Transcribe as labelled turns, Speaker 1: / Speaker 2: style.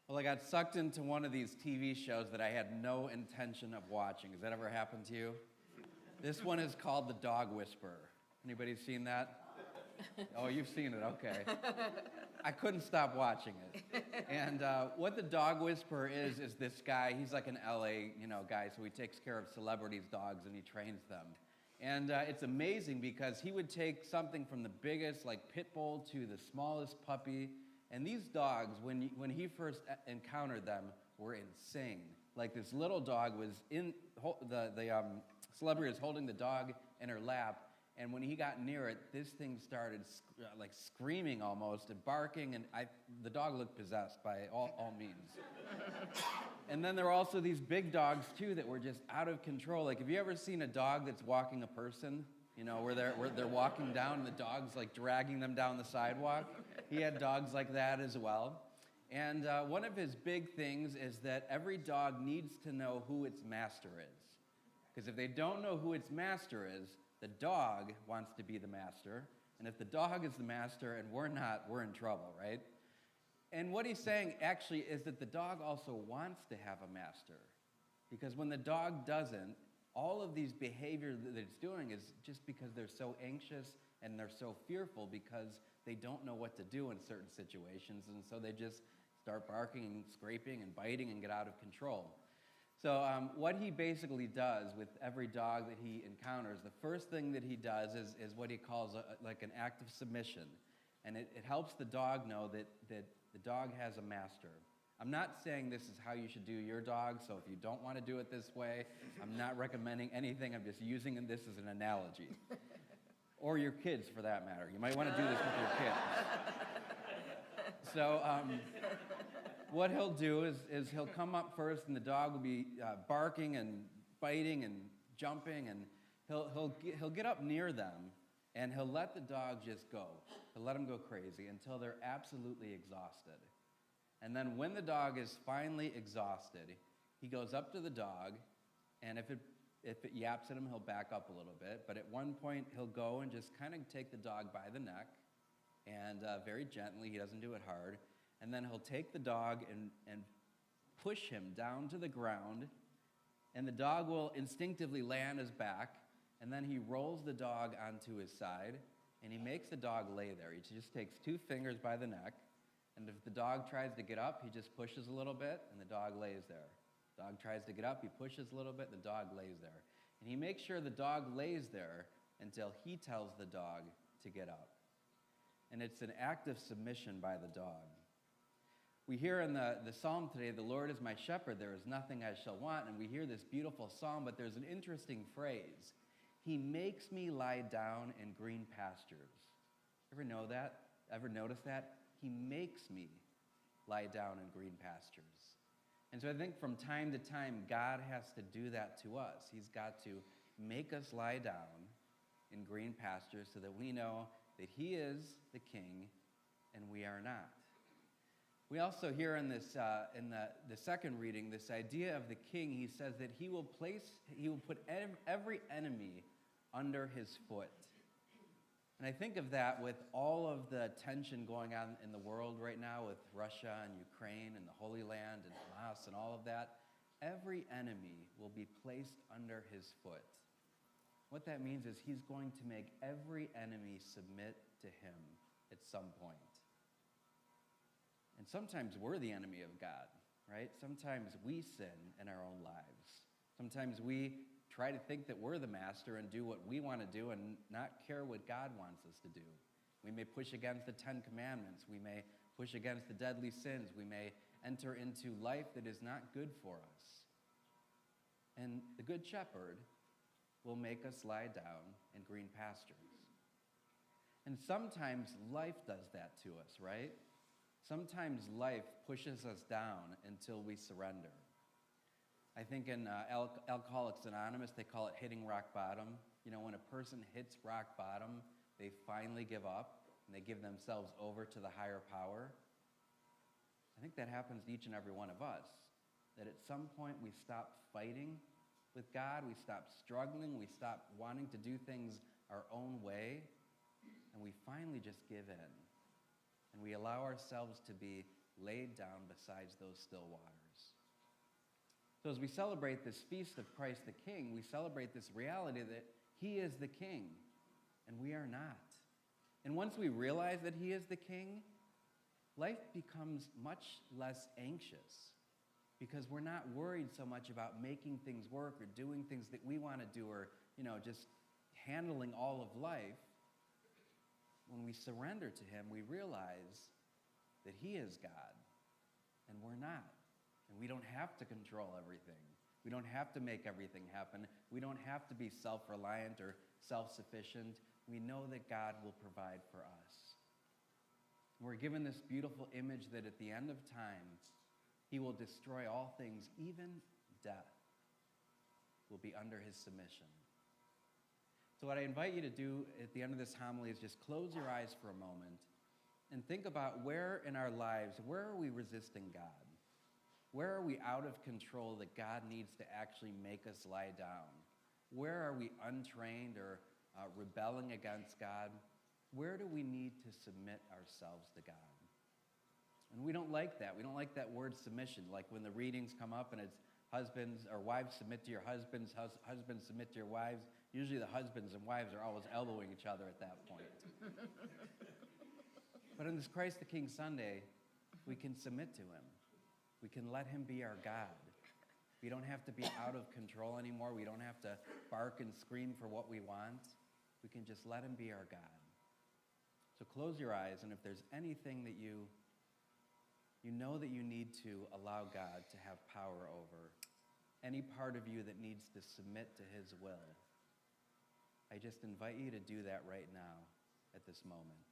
Speaker 1: Well, I got sucked into one of these TV shows that I had no intention of watching. Has that ever happened to you? This one is called The Dog Whisperer. Anybody seen that? Oh, you've seen it, okay. I couldn't stop watching it. And what The Dog Whisperer is this guy, he's like an LA, guy, so he takes care of celebrities' dogs and he trains them. And it's amazing because he would take something from the biggest, like pit bull, to the smallest puppy. And these dogs, when he first encountered them, were insane. Like this little dog was the celebrity was holding the dog in her lap, and when he got near it, this thing started like screaming almost and barking, and the dog looked possessed by all means. And then there were also these big dogs too that were just out of control. Like, have you ever seen a dog that's walking a person? Where they're walking down and the dog's like dragging them down the sidewalk. He had dogs like that as well. And one of his big things is that every dog needs to know who its master is. Because if they don't know who its master is, the dog wants to be the master. And if the dog is the master and we're not, we're in trouble, right? And what he's saying actually is that the dog also wants to have a master. Because when the dog doesn't, all of these behavior that it's doing is just because they're so anxious and they're so fearful because they don't know what to do in certain situations, and so they just start barking and scraping and biting and get out of control. So what he basically does with every dog that he encounters, the first thing that he does is what he calls like an act of submission. And it helps the dog know that the dog has a master. I'm not saying this is how you should do your dog, so if you don't want to do it this way, I'm not recommending anything. I'm just using this as an analogy. Or your kids, for that matter. You might want to do this with your kids. So what he'll do is he'll come up first, and the dog will be barking and biting and jumping, and he'll get up near them, and he'll let the dog just go. He'll let them go crazy until they're absolutely exhausted. And then when the dog is finally exhausted, he goes up to the dog, and if it yaps at him, he'll back up a little bit. But at one point, he'll go and just kind of take the dog by the neck, and very gently, he doesn't do it hard, and then he'll take the dog and push him down to the ground, and the dog will instinctively lay on his back, and then he rolls the dog onto his side, and he makes the dog lay there. He just takes 2 fingers by the neck, and if the dog tries to get up, he just pushes a little bit, and the dog lays there. Dog tries to get up, he pushes a little bit, the dog lays there. And he makes sure the dog lays there until he tells the dog to get up. And it's an act of submission by the dog. We hear in the psalm today, "The Lord is my shepherd, there is nothing I shall want," and we hear this beautiful psalm, but there's an interesting phrase. He makes me lie down in green pastures. Ever know that? Ever notice that? He makes me lie down in green pastures. And so I think from time to time, God has to do that to us. He's got to make us lie down in green pastures so that we know that He is the King and we are not. We also hear in this, in the second reading, this idea of the King. He says that He will put every enemy under His foot. And I think of that with all of the tension going on in the world right now with Russia and Ukraine and the Holy Land and Hamas and all of that. Every enemy will be placed under His foot. What that means is He's going to make every enemy submit to Him at some point. And sometimes we're the enemy of God, right? Sometimes we sin in our own lives. Sometimes we try to think that we're the master and do what we want to do and not care what God wants us to do. We may push against the 10 Commandments. We may push against the deadly sins. We may enter into life that is not good for us. And the Good Shepherd will make us lie down in green pastures. And sometimes life does that to us, right? Sometimes life pushes us down until we surrender. I think in Alcoholics Anonymous, they call it hitting rock bottom. When a person hits rock bottom, they finally give up and they give themselves over to the higher power. I think that happens to each and every one of us, that at some point we stop fighting with God, we stop struggling, we stop wanting to do things our own way, and we finally just give in. And we allow ourselves to be laid down beside those still waters. So as we celebrate this feast of Christ the King, we celebrate this reality that he is the king, and we are not. And once we realize that he is the king, life becomes much less anxious because we're not worried so much about making things work or doing things that we want to do or, just handling all of life. When we surrender to him, we realize that he is God and we're not. And we don't have to control everything. We don't have to make everything happen. We don't have to be self-reliant or self-sufficient. We know that God will provide for us. We're given this beautiful image that at the end of time, he will destroy all things, even death will be under his submission. So what I invite you to do at the end of this homily is just close your eyes for a moment and think about where in our lives, where are we resisting God? Where are we out of control that God needs to actually make us lie down? Where are we untrained or rebelling against God? Where do we need to submit ourselves to God? And we don't like that. We don't like that word submission. Like when the readings come up and it's husbands or wives submit to your husbands, husbands submit to your wives. Usually the husbands and wives are always elbowing each other at that point. But on this Christ the King Sunday, we can submit to him. We can let him be our God. We don't have to be out of control anymore. We don't have to bark and scream for what we want. We can just let him be our God. So close your eyes, and if there's anything that you know that you need to allow God to have power over, any part of you that needs to submit to his will, I just invite you to do that right now at this moment.